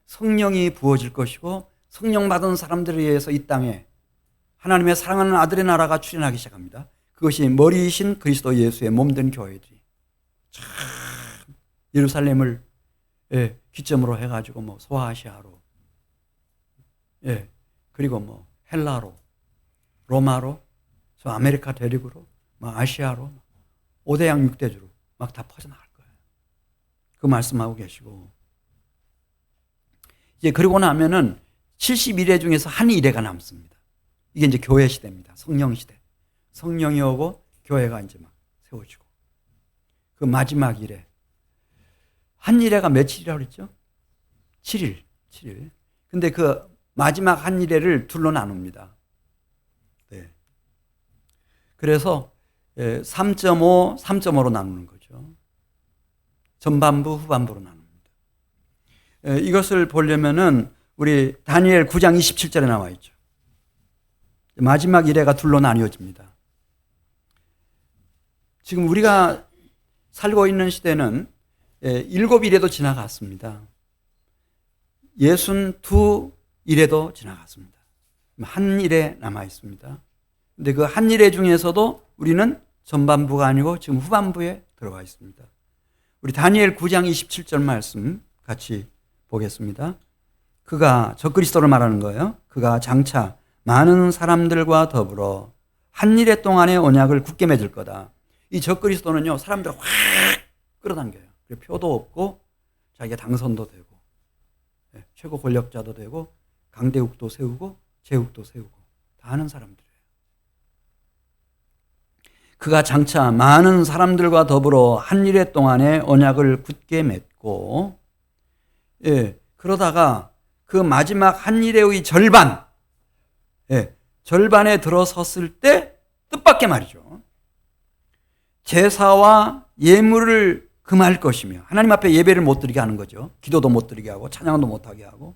성령이 부어질 것이고 성령 받은 사람들에 의해서 이 땅에 하나님의 사랑하는 아들의 나라가 출현하기 시작합니다. 그것이 머리이신 그리스도 예수의 몸된 교회들이 참 예루살렘을 기점으로 해가지고 뭐 소아시아로, 그리고 뭐 헬라로, 로마로, 저 아메리카 대륙으로, 뭐 아시아로, 5대양 6대주로 막 다 퍼져나갈 거예요. 그 말씀하고 계시고, 이제 그러고 나면은 71회 중에서 한 일회가 남습니다. 이게 이제 교회 시대입니다. 성령 시대. 성령이 오고 교회가 이제 막 세워지고. 그 마지막 일회. 한 일회가 며칠이라고 그랬죠? 7일. 근데 그 마지막 한 일회를 둘로 나눕니다. 네. 그래서 3.5, 3.5로 나누는 거죠. 전반부, 후반부로 나눕니다. 이것을 보려면은 우리 다니엘 9장 27절에 나와 있죠. 마지막 이래가 둘로 나뉘어집니다. 지금 우리가 살고 있는 시대는 7이래도 지나갔습니다. 62이래도 지나갔습니다. 한 일에 남아 있습니다. 근데 그 한 일에 중에서도 우리는 전반부가 아니고 지금 후반부에 들어가 있습니다. 우리 다니엘 9장 27절 말씀 같이 보겠습니다. 그가 적그리스도를 말하는 거예요. 그가 장차 많은 사람들과 더불어 한 일에 동안의 언약을 굳게 맺을 거다. 이 적그리스도는요, 사람들을 확 끌어당겨요. 표도 없고 자기가 당선도 되고 최고 권력자도 되고 강대국도 세우고 제국도 세우고 다 하는 사람들이에요. 그가 장차 많은 사람들과 더불어 한 일에 동안의 언약을 굳게 맺고 그러다가 그 마지막 한 일의 절반 절반에 들어섰을 때 뜻밖의 말이죠. 제사와 예물을 금할 것이며 하나님 앞에 예배를 못 드리게 하는 거죠. 기도도 못 드리게 하고 찬양도 못 하게 하고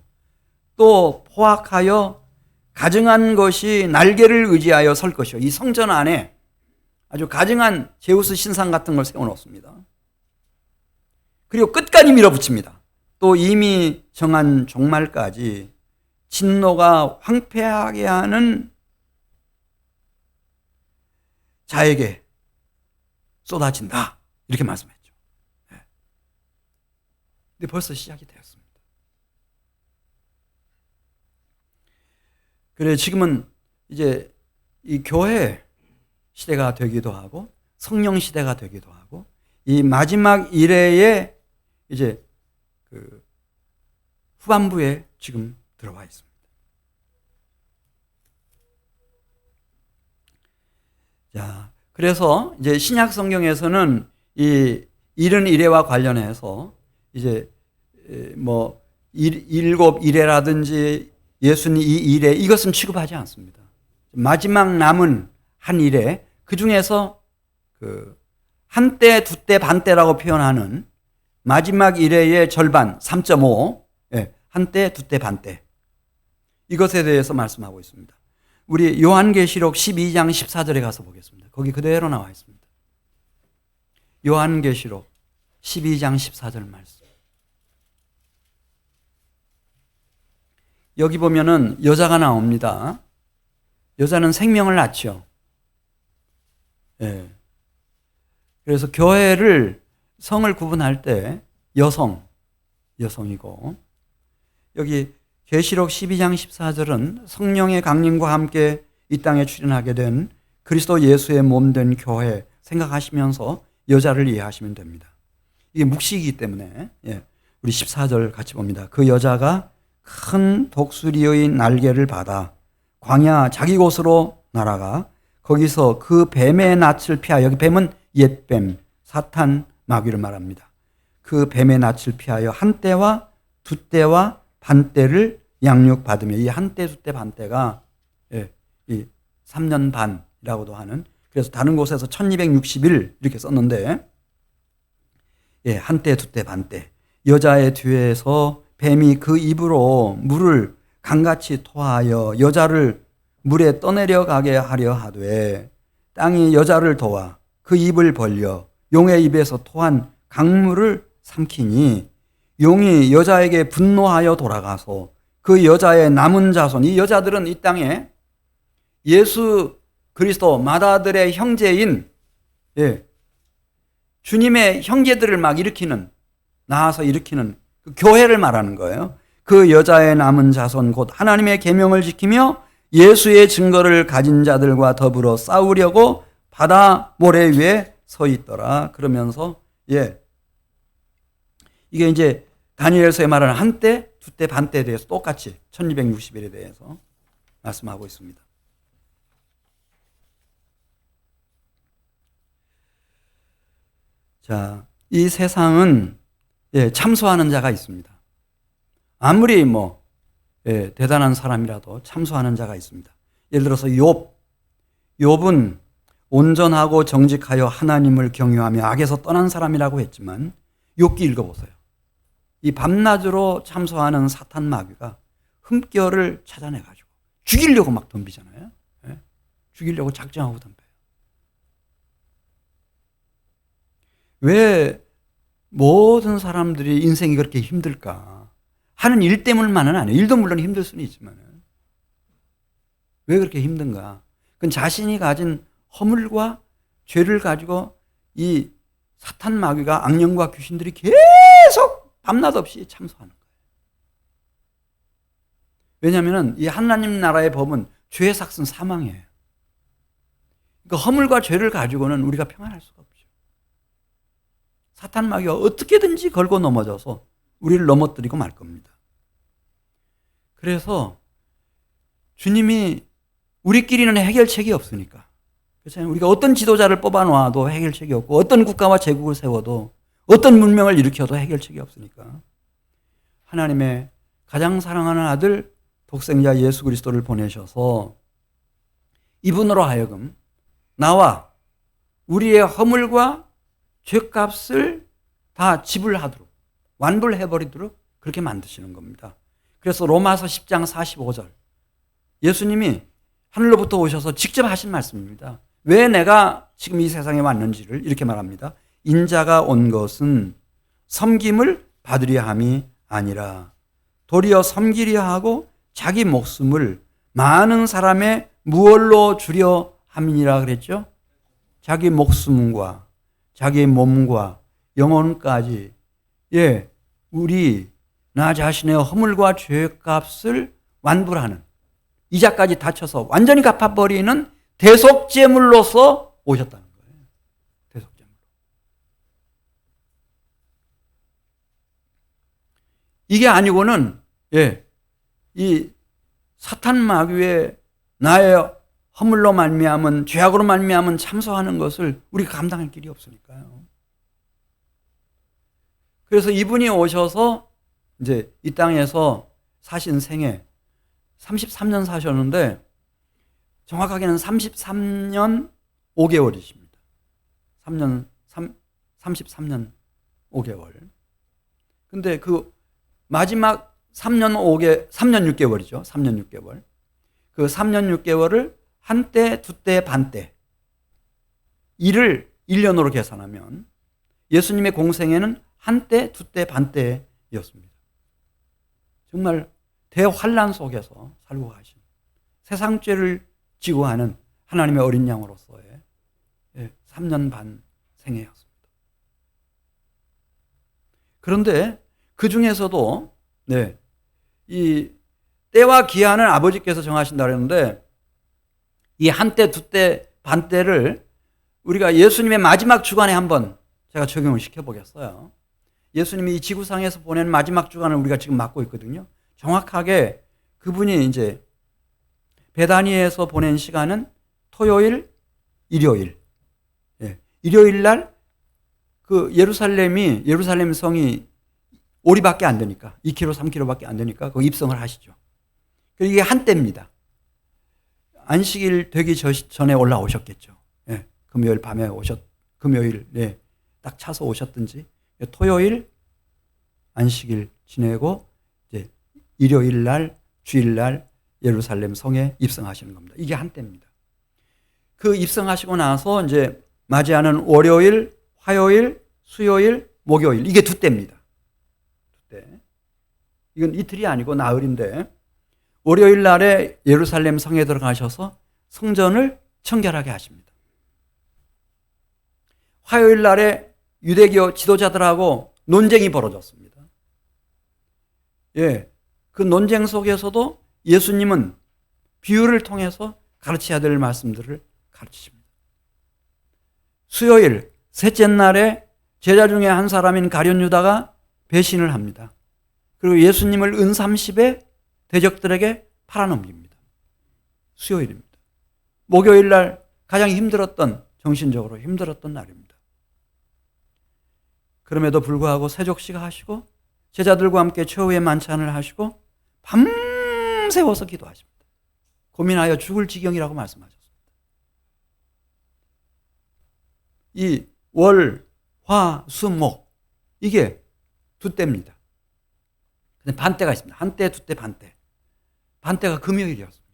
또 포악하여 가증한 것이 날개를 의지하여 설 것이요. 이 성전 안에 아주 가증한 제우스 신상 같은 걸 세워놓습니다. 그리고 끝까지 밀어붙입니다. 또 이미 정한 종말까지 진노가 황폐하게 하는 자에게 쏟아진다. 이렇게 말씀했죠. 근데 벌써 시작이 되었습니다. 그래, 지금은 이제 이 교회 시대가 되기도 하고 성령 시대가 되기도 하고 이 마지막 이래에 이제 그 후반부에 지금 들어와 있습니다. 자, 그래서 이제 신약 성경에서는 이 이른 이래와 관련해서 이제 뭐 일곱 이래라든지 예수님 이 이래 이것은 취급하지 않습니다. 마지막 남은 한 이래 그 중에서 그 한때, 두때, 반때라고 표현하는 마지막 이래의 절반 3.5 한때, 두때, 반때 이것에 대해서 말씀하고 있습니다. 우리 요한계시록 12장 14절에 가서 보겠습니다. 거기 그대로 나와 있습니다. 요한계시록 12장 14절 말씀. 여기 보면은 여자가 나옵니다. 여자는 생명을 낳죠. 그래서 교회를 성을 구분할 때 여성이고 여기 계시록 12장 14절은 성령의 강림과 함께 이 땅에 출현하게 된 그리스도 예수의 몸된 교회 생각하시면서 여자를 이해하시면 됩니다. 이게 묵시이기 때문에 우리 14절 같이 봅니다. 그 여자가 큰 독수리의 날개를 받아 광야 자기 곳으로 날아가 거기서 그 뱀의 낯을 피하여 여기 뱀은 옛뱀 사탄 마귀를 말합니다. 그 뱀의 낯을 피하여 한때와 두때와 반때를 양육받으며 이 한때 두때 반때가 이 3년 반이라고도 하는 그래서 다른 곳에서 1260일 이렇게 썼는데 한때 두때 반때 여자의 뒤에서 뱀이 그 입으로 물을 강같이 토하여 여자를 물에 떠내려가게 하려 하되 땅이 여자를 도와 그 입을 벌려 용의 입에서 토한 강물을 삼키니 용이 여자에게 분노하여 돌아가서 그 여자의 남은 자손 이 여자들은 이 땅에 예수 그리스도 마다들의 형제인 주님의 형제들을 막 나와서 일으키는 그 교회를 말하는 거예요. 그 여자의 남은 자손 곧 하나님의 계명을 지키며 예수의 증거를 가진 자들과 더불어 싸우려고 바다 모래 위에 서 있더라. 그러면서 이게 이제 다니엘서에 말하는 한때, 두때, 반때에 대해서 똑같이 1260일에 대해서 말씀하고 있습니다. 자, 이 세상은 참소하는 자가 있습니다. 아무리 대단한 사람이라도 참소하는 자가 있습니다. 예를 들어서 욥은 온전하고 정직하여 하나님을 경유하며 악에서 떠난 사람이라고 했지만 욥기 읽어보세요. 이 밤낮으로 참소하는 사탄 마귀가 흠결을 찾아내가지고 죽이려고 막 덤비잖아요. 죽이려고 작정하고 덤벼요. 왜 모든 사람들이 인생이 그렇게 힘들까? 하는 일 때문만은 아니에요. 일도 물론 힘들 수는 있지만 왜 그렇게 힘든가? 그건 자신이 가진 허물과 죄를 가지고 이 사탄 마귀가 악령과 귀신들이 계속 밤낮 없이 참소하는 거예요. 왜냐하면 이 하나님 나라의 법은 죄의 삭은 사망이에요. 그러니까 허물과 죄를 가지고는 우리가 평안할 수가 없죠. 사탄 마귀가 어떻게든지 걸고 넘어져서 우리를 넘어뜨리고 말 겁니다. 그래서 주님이 우리끼리는 해결책이 없으니까, 그렇잖아요. 우리가 어떤 지도자를 뽑아놓아도 해결책이 없고, 어떤 국가와 제국을 세워도, 어떤 문명을 일으켜도 해결책이 없으니까 하나님의 가장 사랑하는 아들 독생자 예수 그리스도를 보내셔서 이분으로 하여금 나와 우리의 허물과 죄값을 다 지불하도록, 완불해버리도록 그렇게 만드시는 겁니다. 그래서 로마서 10장 45절, 예수님이 하늘로부터 오셔서 직접 하신 말씀입니다. 왜 내가 지금 이 세상에 왔는지를 이렇게 말합니다. 인자가 온 것은 섬김을 받으려 함이 아니라 도리어 섬기려 하고 자기 목숨을 많은 사람의 무얼로 주려 함이니라 그랬죠. 자기 목숨과 자기 몸과 영혼까지, 우리 나 자신의 허물과 죄값을 완불하는, 이자까지 다쳐서 완전히 갚아버리는 대속제물로서 오셨다는 거예요. 대속제물로. 이게 아니고는 이 사탄 마귀의 나의 허물로 말미암은, 죄악으로 말미암은 참소하는 것을 우리가 감당할 길이 없으니까요. 그래서 이분이 오셔서 이제 이 땅에서 사신 생애 33년 사셨는데 정확하게는 33년 5개월이십니다. 33년 5개월. 근데 그 마지막 3년 6개월이죠. 3년 6개월. 그 3년 6개월을 한때, 두때, 반때. 일을 1년으로 계산하면 예수님의 공생애는 한때, 두때, 반때였습니다. 정말 대환란 속에서 살고 가신, 세상 죄를 지고 하는 하나님의 어린 양으로서의 3년 반 생애였습니다. 그런데 그 중에서도 이 때와 기한을 아버지께서 정하신다 그랬는데, 이 한때, 두때, 반때를 우리가 예수님의 마지막 주간에 한번 제가 적용을 시켜보겠어요. 예수님이 이 지구상에서 보낸 마지막 주간을 우리가 지금 맞고 있거든요. 정확하게 그분이 이제 베다니에서 보낸 시간은 토요일, 일요일. 일요일 날 그 예루살렘 성이 오리밖에 안 되니까, 2km, 3km밖에 안 되니까 그 입성을 하시죠. 그리고 이게 한때입니다. 안식일 되기 전에 올라오셨겠죠. 금요일 밤에 금요일 딱 차서 오셨든지, 토요일 안식일 지내고 이제 일요일 날, 주일 날 예루살렘 성에 입성하시는 겁니다. 이게 한때입니다. 그 입성하시고 나서 이제 맞이하는 월요일, 화요일, 수요일, 목요일, 이게 두때입니다. 두때. 이건 이틀이 아니고 나흘인데, 월요일 날에 예루살렘 성에 들어가셔서 성전을 청결하게 하십니다. 화요일 날에 유대교 지도자들하고 논쟁이 벌어졌습니다. 그 논쟁 속에서도 예수님은 비유를 통해서 가르쳐야 될 말씀들을 가르치십니다. 수요일, 셋째 날에 제자 중에 한 사람인 가룟 유다가 배신을 합니다. 그리고 예수님을 은30에 대적들에게 팔아넘깁니다. 수요일입니다. 목요일 날 가장 정신적으로 힘들었던 날입니다. 그럼에도 불구하고 세족식 하시고 제자들과 함께 최후의 만찬을 하시고 밤새워서 기도하십니다. 고민하여 죽을 지경이라고 말씀하셨습니다. 이 월, 화, 수, 목, 이게 두때입니다. 근데 반때가 있습니다. 한때, 두때, 반때. 반때가 금요일이었습니다.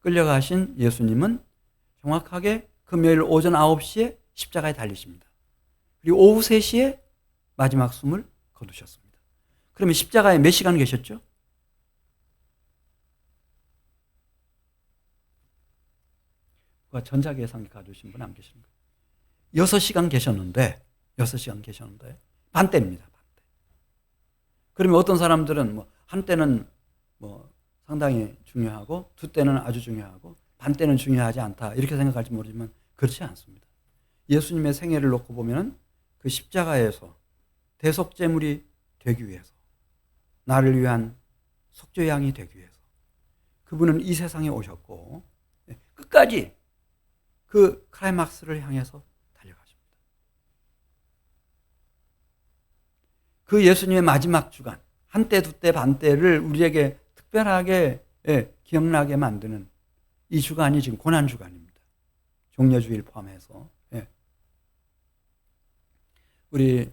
끌려가신 예수님은 정확하게 금요일 오전 9시에 십자가에 달리십니다. 그리고 오후 3시에 마지막 숨을 거두셨습니다. 그러면 십자가에 몇 시간 계셨죠? 누가 전자계산기 가져오신 분 안 계시는 거예요? 6시간 계셨는데, 6시간 계셨는데, 반대입니다. 반대. 그러면 어떤 사람들은 한때는 상당히 중요하고, 두 때는 아주 중요하고, 반때는 중요하지 않다. 이렇게 생각할지 모르지만, 그렇지 않습니다. 예수님의 생애를 놓고 보면 그 십자가에서 대속제물이 되기 위해서, 나를 위한 속죄양이 되기 위해서, 그분은 이 세상에 오셨고, 끝까지 그 클라이막스를 향해서 달려가십니다. 그 예수님의 마지막 주간, 한때, 두때, 반때를 우리에게 특별하게 기억나게 만드는 이 주간이 지금 고난주간입니다. 종려주일 포함해서. 우리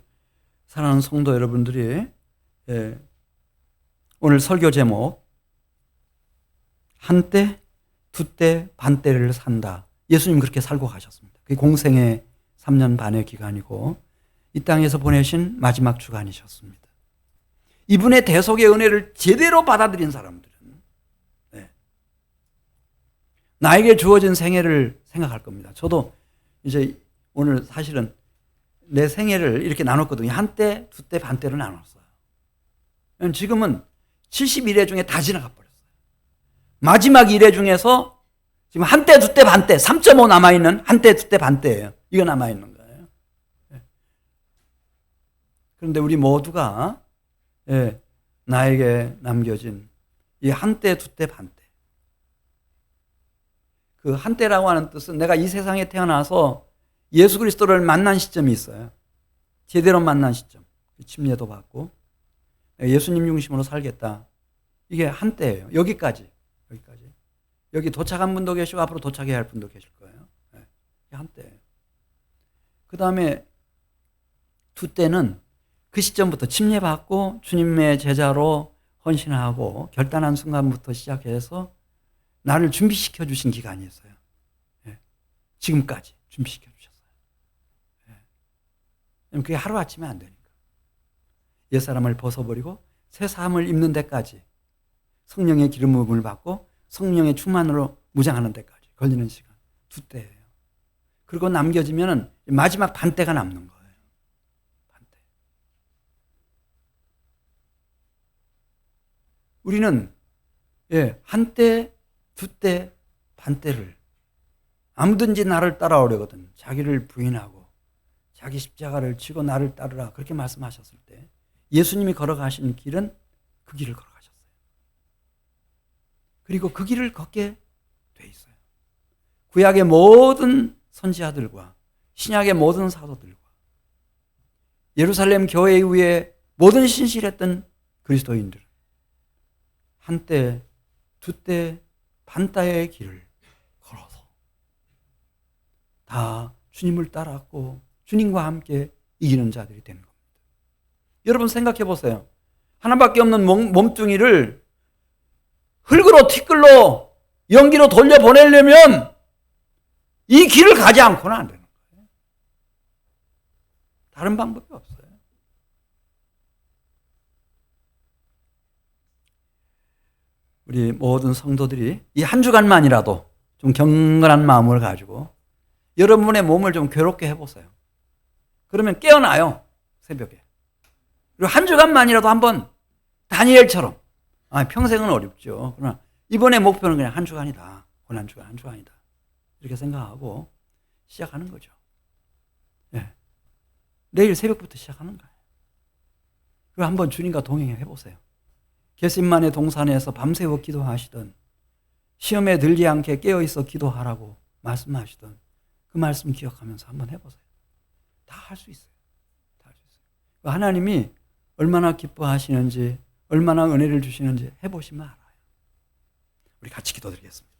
사랑하는 성도 여러분들이 오늘 설교 제목 한때, 두때, 반때를 산다. 예수님 그렇게 살고 가셨습니다. 그게 공생의 3년 반의 기간이고 이 땅에서 보내신 마지막 주간이셨습니다. 이분의 대속의 은혜를 제대로 받아들인 사람들은 나에게 주어진 생애를 생각할 겁니다. 저도 이제 오늘 사실은 내 생애를 이렇게 나눴거든요. 한때, 두때, 반때로 나눴어요. 지금은 71회 중에 다 지나가 버렸어요. 마지막 1회 중에서 지금 한때, 두때, 반때, 3.5 남아있는 한때, 두때, 반때예요. 이거 남아있는 거예요. 그런데 우리 모두가 나에게 남겨진 이 한때, 두때, 반때. 그 한때라고 하는 뜻은 내가 이 세상에 태어나서 예수 그리스도를 만난 시점이 있어요. 제대로 만난 시점. 침례도 받고 예수님 중심으로 살겠다. 이게 한때예요. 여기까지. 여기 도착한 분도 계시고 앞으로 도착해야 할 분도 계실 거예요. 이게 한때예요. 그 다음에 두때는 그 시점부터 침례받고 주님의 제자로 헌신하고 결단한 순간부터 시작해서 나를 준비시켜 주신 기간이 있어요. 지금까지 준비시켜 주셨어요. 그게 하루아침에 안 되니까. 옛사람을 벗어버리고 새 사람을 입는 데까지 성령의 기름 부음을 받고 성령의 충만으로 무장하는 데까지 걸리는 시간 두때예요. 그리고 남겨지면 마지막 반때가 남는 거예요. 반때. 우리는 한때, 두때, 반때를 아무든지 나를 따라오려거든 자기를 부인하고 자기 십자가를 지고 나를 따르라 그렇게 말씀하셨을 때 예수님이 걸어가신 길은 그 길을 걸어가셨어요. 그리고 그 길을 걷게 돼 있어요. 구약의 모든 선지자들과 신약의 모든 사도들과 예루살렘 교회 위에 모든 신실했던 그리스도인들은 한때, 두때, 반때의 길을 걸어서 다 주님을 따랐고 주님과 함께 이기는 자들이 되는 겁니다. 여러분 생각해 보세요. 하나밖에 없는 몸뚱이를 흙으로 티끌로 연기로 돌려보내려면 이 길을 가지 않고는 안 되는 거예요. 다른 방법이 없어요. 우리 모든 성도들이 이 한 주간만이라도 좀 경건한 마음을 가지고 여러분의 몸을 좀 괴롭게 해보세요. 그러면 깨어나요. 새벽에. 그리고 한 주간만이라도 한번 다니엘처럼 평생은 어렵죠. 그러나 이번에 목표는 그냥 한 주간이다. 고난주간 한 주간이다. 이렇게 생각하고 시작하는 거죠. 내일 새벽부터 시작하는 거예요. 그리고 한번 주님과 동행해 보세요. 겟세마네 동산에서 밤새워 기도하시던 시험에 들지 않게 깨어있어 기도하라고 말씀하시던 그 말씀 기억하면서 한번 해보세요. 다 할 수 있어요. 다 할 수 있어요. 하나님이 얼마나 기뻐하시는지 얼마나 은혜를 주시는지 해보시면 알아요. 우리 같이 기도드리겠습니다.